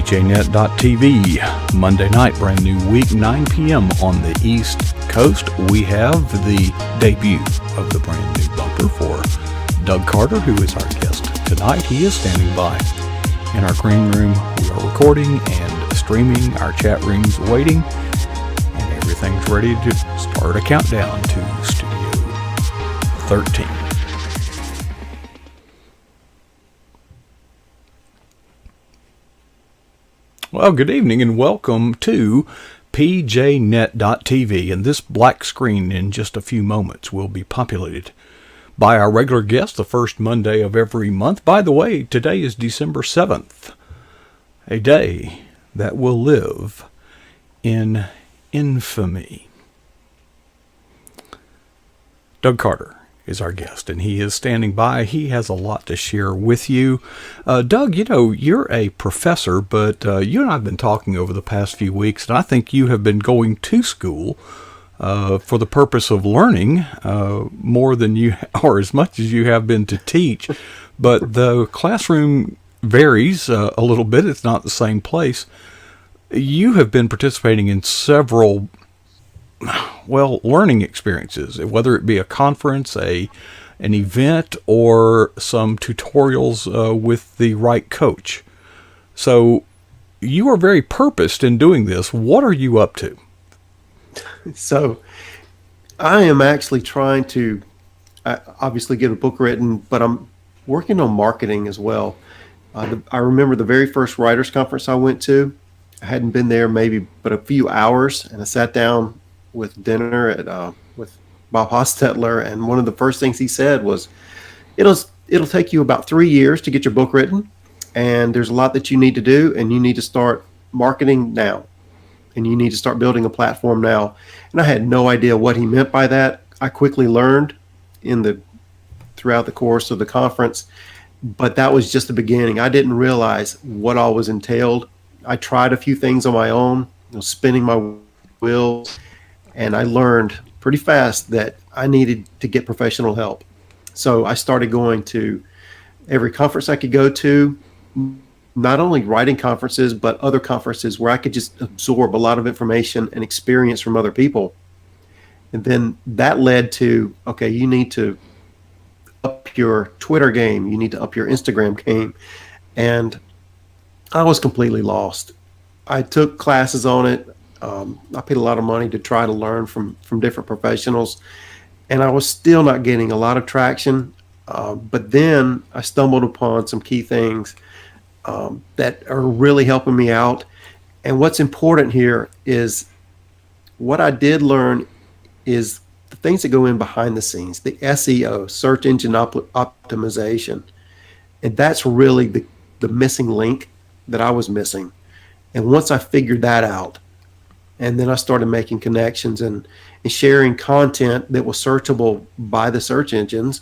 pjnet.tv. Monday night, brand new week, 9 p.m. on the East Coast. We have the debut of the brand new bumper for Doug Carter, who is our guest tonight. He is standing by in our green room. We are recording and streaming. Our chat room's waiting, and everything's ready to start a countdown to Studio 13. Well, good evening and welcome to pjnet.tv, and this black screen in just a few moments will be populated by our regular guest the first Monday of every month. By the way, today is December 7th, a day that will live in infamy. Doug Carter is our guest, and he is standing by. He has a lot to share with you. Doug, you know, you're a professor, but you and I have been talking over the past few weeks, and I think you have been going to school for the purpose of learning more than you, or as much as you have been to teach. But the classroom varies a little bit. It's not the same place. You have been participating in several learning experiences, whether it be a conference, an event, or some tutorials with the right coach. So you are very purposed in doing this. What are you up to? So I am actually trying to obviously get a book written, but I'm working on marketing as well. I remember the very first writers conference I went to. I hadn't been there maybe but a few hours, and I sat down with dinner with Bob Hostetler, and one of the first things he said was, it'll take you about 3 years to get your book written, and there's a lot that you need to do, and you need to start marketing now, and you need to start building a platform now. And I had no idea what he meant by that. I quickly learned throughout the course of the conference, but that was just the beginning. I didn't realize what all was entailed. I tried a few things on my own, spinning my wheels, and I learned pretty fast that I needed to get professional help. So I started going to every conference I could go to, not only writing conferences, but other conferences where I could just absorb a lot of information and experience from other people. And then that led to, okay, you need to up your Twitter game. You need to up your Instagram game. And I was completely lost. I took classes on it. I paid a lot of money to try to learn from different professionals, and I was still not getting a lot of traction. But then I stumbled upon some key things that are really helping me out. And what's important here is what I did learn is the things that go in behind the scenes, the SEO, search engine optimization. And that's really the missing link that I was missing. And once I figured that out, and then I started making connections and sharing content that was searchable by the search engines,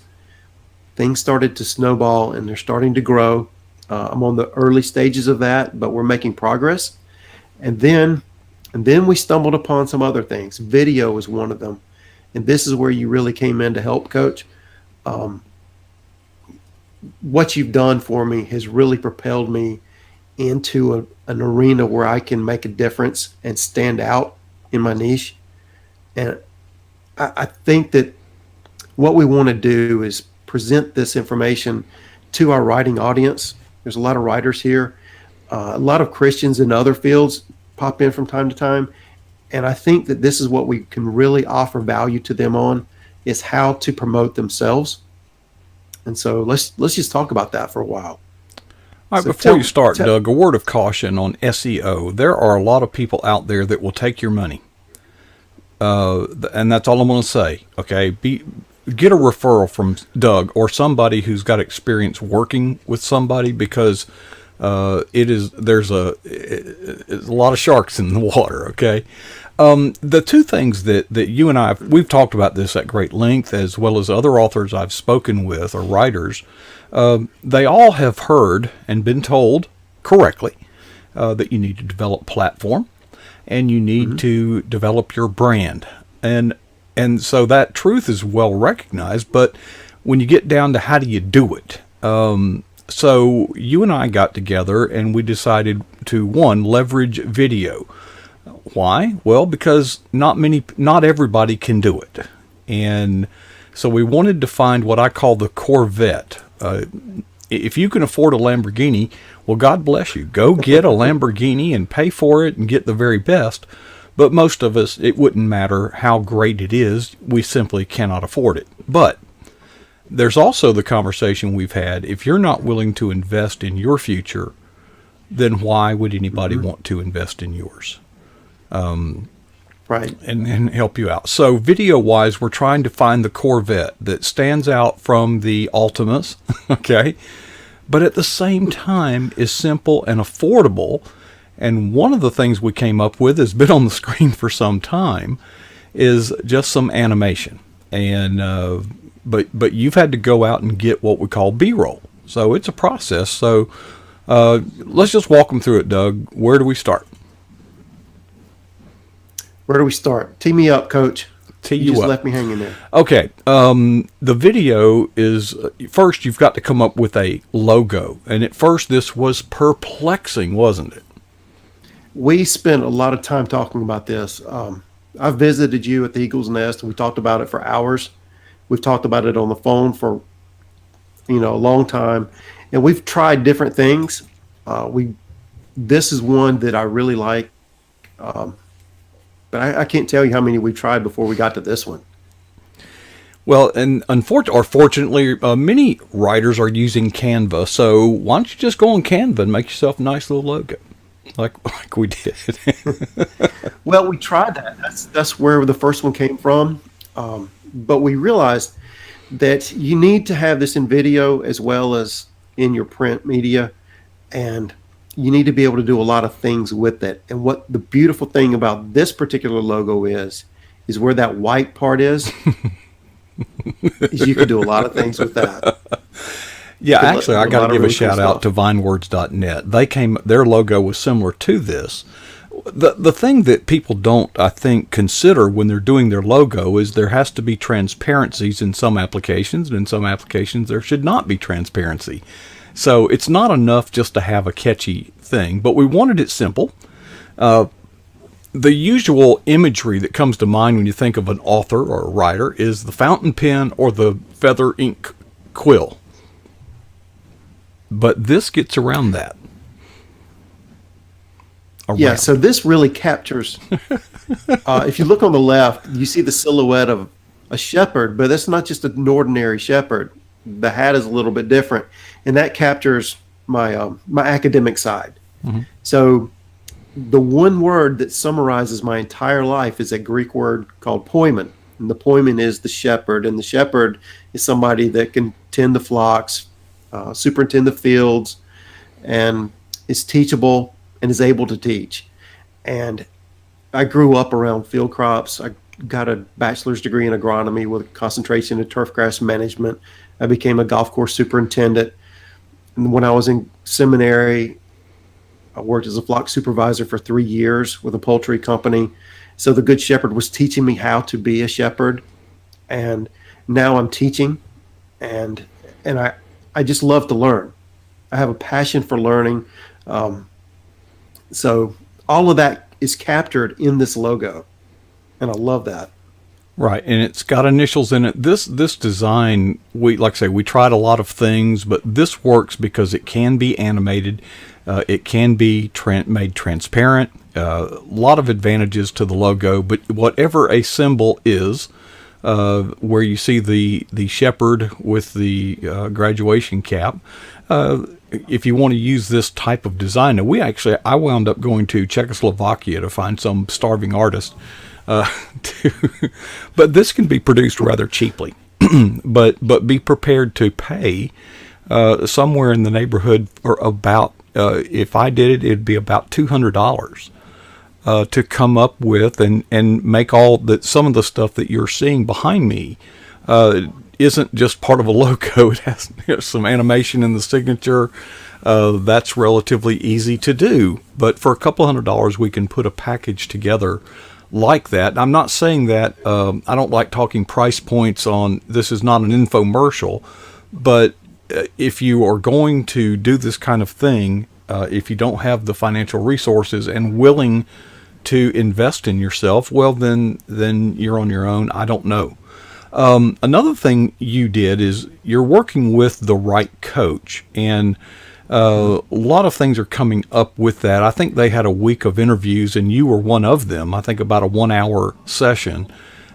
things started to snowball, and they're starting to grow. I'm on the early stages of that, but we're making progress. And then we stumbled upon some other things. Video was one of them. And this is where you really came in to help, Coach. What you've done for me has really propelled me into an arena where I can make a difference and stand out in my niche. And I think that what we want to do is present this information to our writing audience. There's a lot of writers here. A lot of Christians in other fields pop in from time to time. And I think that this is what we can really offer value to them on, is how to promote themselves. And so let's just talk about that for a while. All right, before you start, Doug, a word of caution on SEO. There are a lot of people out there that will take your money. And that's all I'm going to say. Okay, get a referral from Doug or somebody who's got experience working with somebody, because there's a lot of sharks in the water. Okay. The two things that you and we've talked about this at great length, as well as other authors I've spoken with or writers. They all have heard and been told correctly that you need to develop platform and you need to develop your brand. And so that truth is well recognized, but when you get down to how do you do it, So you and I got together and we decided to, one, leverage video. Why? Well, because not everybody can do it. And so we wanted to find what I call the Corvette. If you can afford a Lamborghini, well, God bless you. Go get a Lamborghini and pay for it and get the very best. But most of us, it wouldn't matter how great it is. We simply cannot afford it. But there's also the conversation we've had. If you're not willing to invest in your future, then why would anybody want to invest in yours? Right. And help you out. So video-wise, we're trying to find the Corvette that stands out from the Altimas, okay? But at the same time is simple and affordable. And one of the things we came up with has been on the screen for some time is just some animation. And but you've had to go out and get what we call B-roll. So it's a process. So let's just walk them through it, Doug. Where do we start? Where do we start? Tee me up, Coach. Tee You you just up. left me hanging there. Okay. The video is first you've got to come up with a logo. And at first this was perplexing, wasn't it? We spent a lot of time talking about this. I visited you at the Eagle's Nest, and we talked about it for hours. We've talked about it on the phone for, a long time, and we've tried different things. This is one that I really like, but I can't tell you how many we tried before we got to this one. Well, and fortunately, many writers are using Canva. So why don't you just go on Canva and make yourself a nice little logo, like we did. Well, we tried that. That's where the first one came from. But we realized that you need to have this in video as well as in your print media, and you need to be able to do a lot of things with it. And what the beautiful thing about this particular logo is where that white part is you can do a lot of things with that. Yeah, actually, I got to give a shout out to vinewords.net. Their logo was similar to this. The thing that people don't, I think, consider when they're doing their logo is there has to be transparencies in some applications, and in some applications there should not be transparency. So it's not enough just to have a catchy thing, but we wanted it simple. The usual imagery that comes to mind when you think of an author or a writer is the fountain pen or the feather ink quill. But this gets around that. Yeah, so this really captures, if you look on the left, you see the silhouette of a shepherd, but that's not just an ordinary shepherd. The hat is a little bit different, and that captures my my academic side. Mm-hmm. So the one word that summarizes my entire life is a Greek word called poimen, and the poimen is the shepherd, and the shepherd is somebody that can tend the flocks, superintend the fields, and is teachable and is able to teach. And I grew up around field crops. I got a bachelor's degree in agronomy with a concentration in turfgrass management. I became a golf course superintendent. And when I was in seminary, I worked as a flock supervisor for 3 years with a poultry company. So the Good Shepherd was teaching me how to be a shepherd. And now I'm teaching, and I just love to learn. I have a passion for learning. So all of that is captured in this logo, and I love that. Right, and it's got initials in it. This design, we tried a lot of things, but this works because it can be animated. It can be made transparent. A lot of advantages to the logo, but whatever a symbol is, where you see the shepherd with the graduation cap, if you want to use this type of design. Now, I wound up going to Czechoslovakia to find some starving artist, but this can be produced rather cheaply. but be prepared to pay somewhere in the neighborhood or about, if I did it, it'd be about $200 to come up with and make some of the stuff that you're seeing behind me isn't just part of a logo. It has some animation in the signature. That's relatively easy to do, but for a couple $100 we can put a package together like that. I'm not saying that I don't like talking price points on this. Is not an infomercial, but if you are going to do this kind of thing, if you don't have the financial resources and willing to invest in yourself, well, then you're on your own. I don't know. Another thing you did is you're working with the right coach, and a lot of things are coming up with that. I think they had a week of interviews, and you were one of them. I think about a 1-hour session.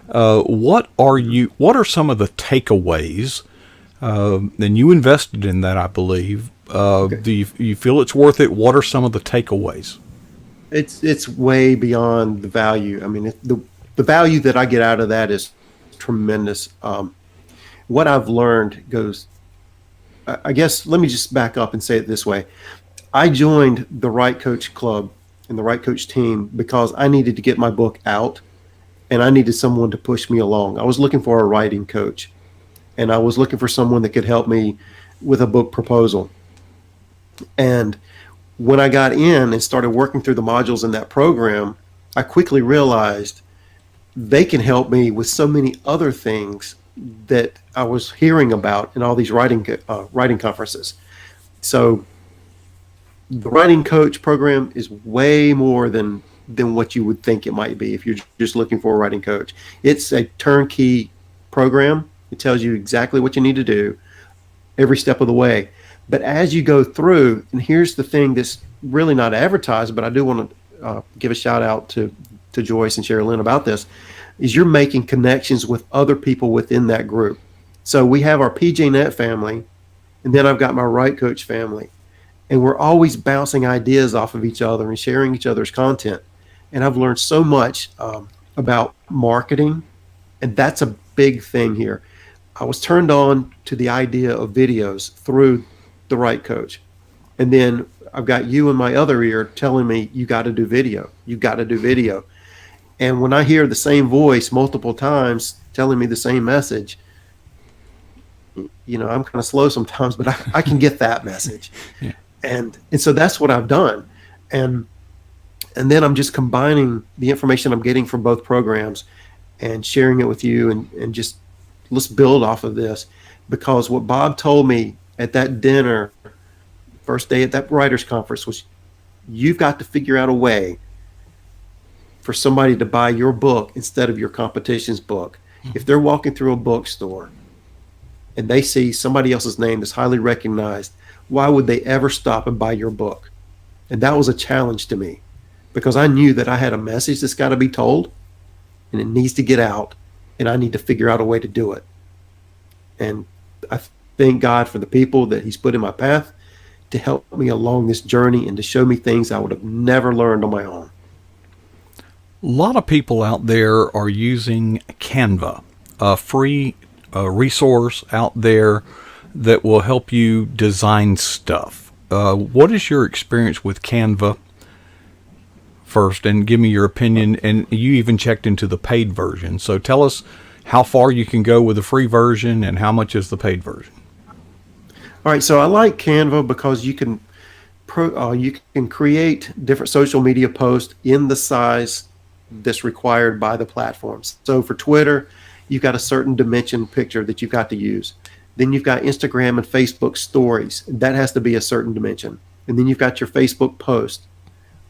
What are some of the takeaways? And you invested in that, I believe. Okay. Do you feel it's worth it? What are some of the takeaways? It's way beyond the value. I mean, the value that I get out of that is tremendous. What I've learned goes, I guess, let me just back up and say it this way. I joined the Right Coach Club and the Right Coach team because I needed to get my book out, and I needed someone to push me along. I was looking for a writing coach, and I was looking for someone that could help me with a book proposal. And when I got in and started working through the modules in that program, I quickly realized they can help me with so many other things that I was hearing about in all these writing conferences. So the writing coach program is way more than what you would think it might be if you're just looking for a writing coach. It's a turnkey program. It tells you exactly what you need to do every step of the way. But as you go through, and here's the thing that's really not advertised, but I do want to give a shout out to Joyce and Sherilyn about this, is you're making connections with other people within that group. So we have our PJNet family, and then I've got my Right Coach family. And we're always bouncing ideas off of each other and sharing each other's content. And I've learned so much about marketing, and that's a big thing here. I was turned on to the idea of videos through the Right Coach. And then I've got you in my other ear telling me, you got to do video. You got to do video. And when I hear the same voice multiple times telling me the same message, I'm kind of slow sometimes, but I can get that message. Yeah. And so that's what I've done. And then I'm just combining the information I'm getting from both programs and sharing it with you, and just let's build off of this. Because what Bob told me at that dinner, first day at that writers conference, was you've got to figure out a way for somebody to buy your book instead of your competition's book. If they're walking through a bookstore and they see somebody else's name that's highly recognized, why would they ever stop and buy your book? And that was a challenge to me, because I knew that I had a message that's got to be told, and it needs to get out, and I need to figure out a way to do it. And I thank God for the people that he's put in my path to help me along this journey and to show me things I would have never learned on my own. A lot of people out there are using Canva, a free resource out there that will help you design stuff. What is your experience with Canva first? And give me your opinion. And you even checked into the paid version. So tell us how far you can go with the free version and how much is the paid version. All right, so I like Canva because you can create different social media posts in the size that's required by the platforms. So for Twitter, you've got a certain dimension picture that you've got to use. Then you've got Instagram and Facebook stories. That has to be a certain dimension. And then you've got your Facebook post,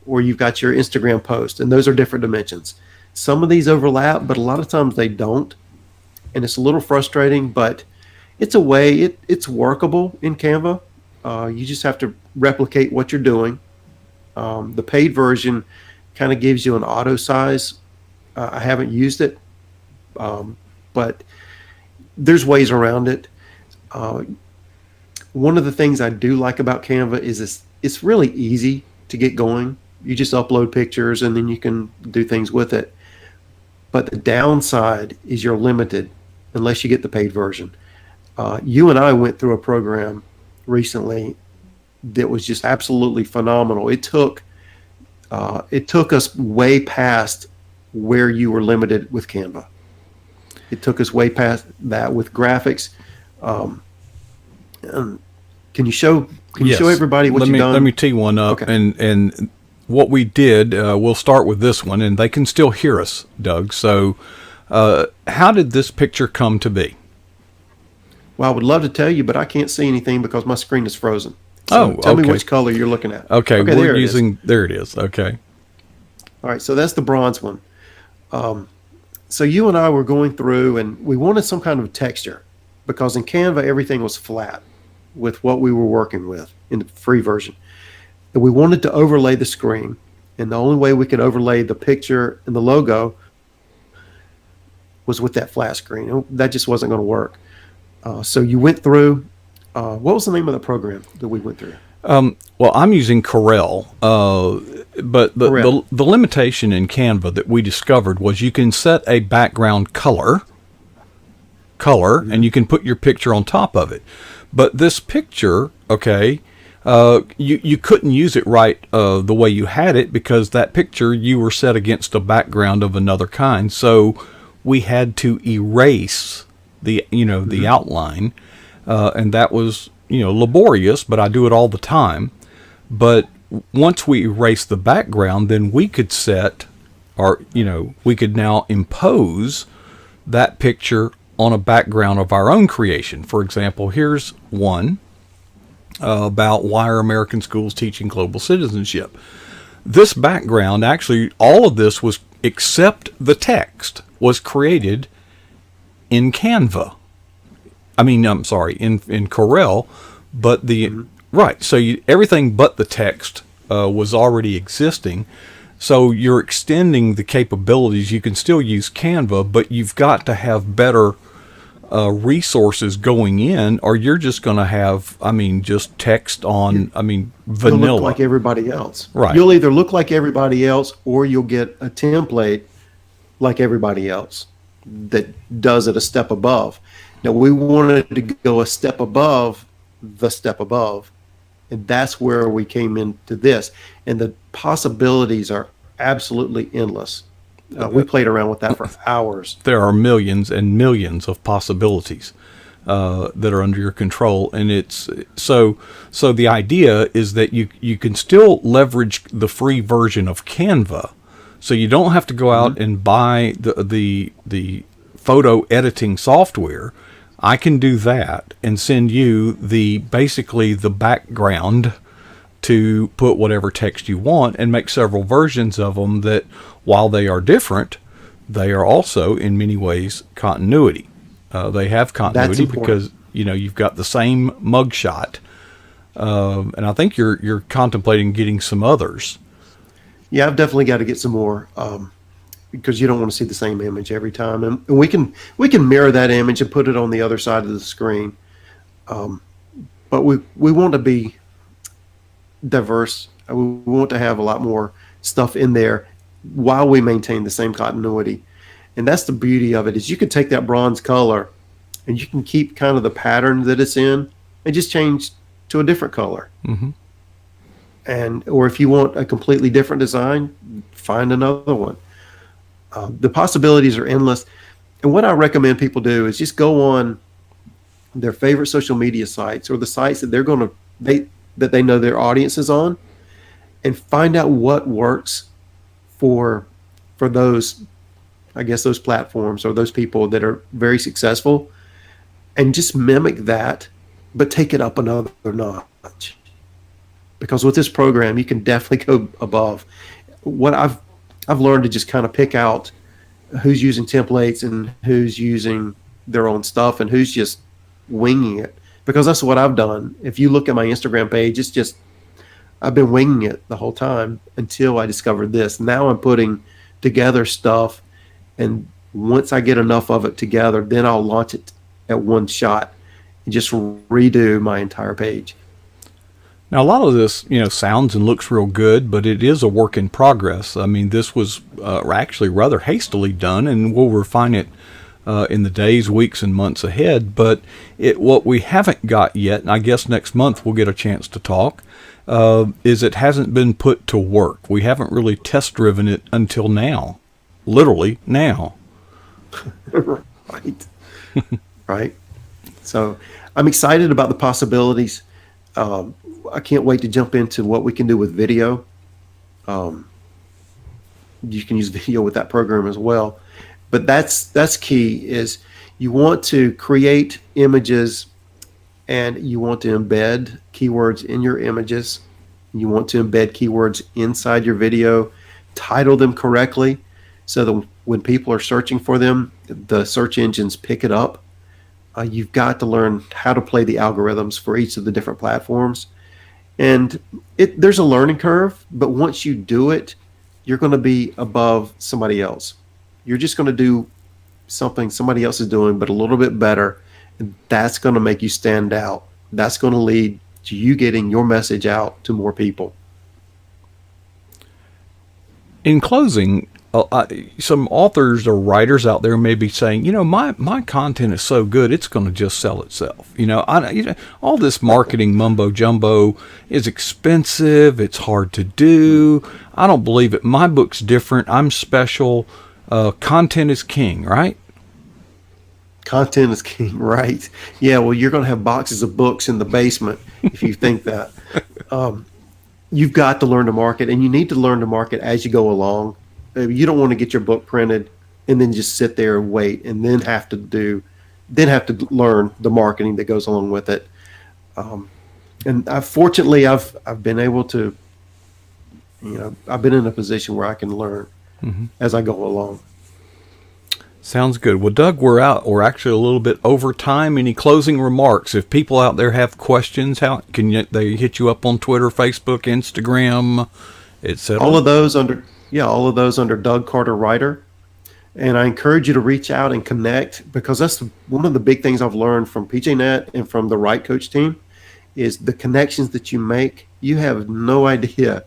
or you've got your Instagram post, and those are different dimensions. Some of these overlap, but a lot of times they don't. And it's a little frustrating, but it's a way, it's workable in Canva. You just have to replicate what you're doing. The paid version kind of gives you an auto size. I haven't used it, but there's ways around it. One of the things I do like about Canva is it's really easy to get going. You just upload pictures and then you can do things with it. But the downside is you're limited unless you get the paid version. You and I went through a program recently that was just absolutely phenomenal. It took us way past where you were limited with Canva. It took us way past that with graphics. Can you show everybody what you've done? Let me tee one up. Okay. And what we did, we'll start with this one, and they can still hear us, Doug. So how did this picture come to be? Well, I would love to tell you, but I can't see anything because my screen is frozen. Oh, So tell me okay. which color you're looking at. Okay, Okay, we're there it is. using, there it is. Okay. All right, so that's the bronze one. So you and I were going through, and we wanted some kind of texture because in Canva everything was flat with what we were working with in the free version, and we wanted to overlay the screen. And the only way we could overlay the picture and the logo was with that flat screen. That just wasn't going to work. So you went through. What was the name of the program that we went through? Well, I'm using Corel, but Corel. the limitation in Canva that we discovered was you can set a background color, and you can put your picture on top of it. But this picture, okay, you couldn't use it right the way you had it because that picture you were set against a background of another kind. So we had to erase the outline, and that was laborious, but I do it all the time. But once we erase the background, then we could set, or we could now impose that picture on a background of our own creation. For example, here's one about why are American schools teaching global citizenship. This background, actually, all of this was, except the text, was created in Canva. I'm sorry, in Corel, but right. So everything but the text was already existing. So you're extending the capabilities. You can still use Canva, but you've got to have better resources going in, or you're just going to have, just text on, vanilla. You'll look like everybody else. Right. You'll either look like everybody else, or you'll get a template like everybody else that does it a step above. Now, we wanted to go a step above the step above, and that's where we came into this. And the possibilities are absolutely endless. We played around with that for hours. There are millions and millions of possibilities that are under your control, and it's so the idea is that you can still leverage the free version of Canva, so you don't have to go out and buy the photo editing software. I can do that and send you basically the background to put whatever text you want, and make several versions of them that, while they are different, they are also in many ways continuity. They have continuity because you've got the same mugshot, and I think you're contemplating getting some others. Yeah, I've definitely got to get some more because you don't want to see the same image every time, and we can mirror that image and put it on the other side of the screen. But we want to be diverse. We want to have a lot more stuff in there while we maintain the same continuity. And that's the beauty of it, is you can take that bronze color and you can keep kind of the pattern that it's in and just change to a different color. Or if you want a completely different design, find another one. The possibilities are endless. And what I recommend people do is just go on their favorite social media sites, or the sites that they know their audience is on, and find out what works for those, I guess, those platforms or those people that are very successful, and just mimic that, but take it up another notch. Because with this program, you can definitely go above. What I've learned to just kind of pick out who's using templates and who's using their own stuff and who's just winging it. Because that's what I've done. If you look at my Instagram page, it's just, I've been winging it the whole time until I discovered this. Now I'm putting together stuff, and once I get enough of it together, then I'll launch it at one shot and just redo my entire page. Now, a lot of this, sounds and looks real good, but it is a work in progress. This was actually rather hastily done, and we'll refine it in the days, weeks, and months ahead. But what we haven't got yet, and I guess next month we'll get a chance to talk, is it hasn't been put to work. We haven't really test-driven it until now. Literally now. Right. Right. So I'm excited about the possibilities. I can't wait to jump into what we can do with video. You can use video with that program as well. But that's key, is you want to create images and you want to embed keywords in your images. You want to embed keywords inside your video, title them correctly so that when people are searching for them, the search engines pick it up. You've got to learn how to play the algorithms for each of the different platforms. And there's a learning curve, but once you do it, you're going to be above somebody else. You're just going to do something somebody else is doing, but a little bit better. And that's going to make you stand out. That's going to lead to you getting your message out to more people. In closing, some authors or writers out there may be saying, my content is so good, it's going to just sell itself. All this marketing mumbo jumbo is expensive. It's hard to do. I don't believe it. My book's different. I'm special. Content is king, right? Content is king, right? Yeah, well, you're going to have boxes of books in the basement if you think that. You've got to learn to market, and you need to learn to market as you go along. You don't want to get your book printed and then just sit there and wait, and then have to learn the marketing that goes along with it. And fortunately, I've been able to, I've been in a position where I can learn as I go along. Sounds good. Well, Doug, we're out. We're actually a little bit over time. Any closing remarks? If people out there have questions, how can they hit you up on Twitter, Facebook, Instagram, etc.? All of those under Doug Carter Writer. And I encourage you to reach out and connect, because that's one of the big things I've learned from PJNet and from the Right Coach team is the connections that you make. You have no idea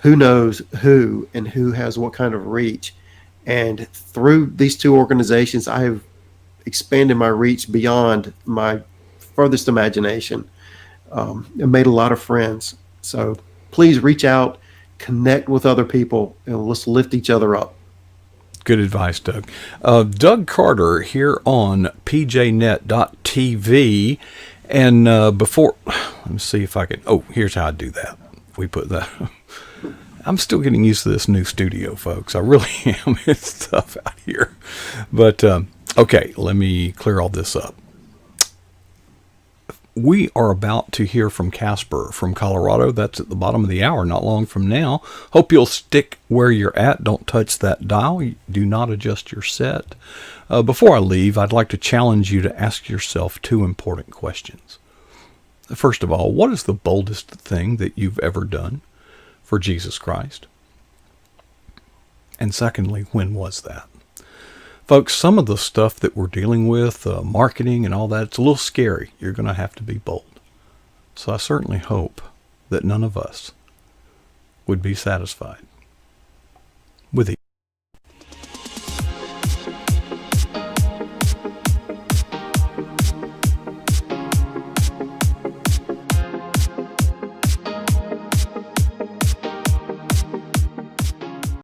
who knows who and who has what kind of reach. And through these two organizations, I have expanded my reach beyond my furthest imagination, and made a lot of friends. So please reach out, connect with other people, and let's lift each other up. Good advice, Doug. Doug Carter here on pjnet.tv. And before, let me see if I can, here's how I do that. We put that. I'm still getting used to this new studio, folks. I really am. It's tough out here. But, okay, let me clear all this up. We are about to hear from Casper from Colorado. That's at the bottom of the hour, not long from now. Hope you'll stick where you're at. Don't touch that dial. Do not adjust your set. Before I leave, I'd like to challenge you to ask yourself two important questions. First of all, what is the boldest thing that you've ever done for Jesus Christ? And secondly, when was that? Folks, some of the stuff that we're dealing with, marketing and all that, it's a little scary. You're going to have to be bold. So I certainly hope that none of us would be satisfied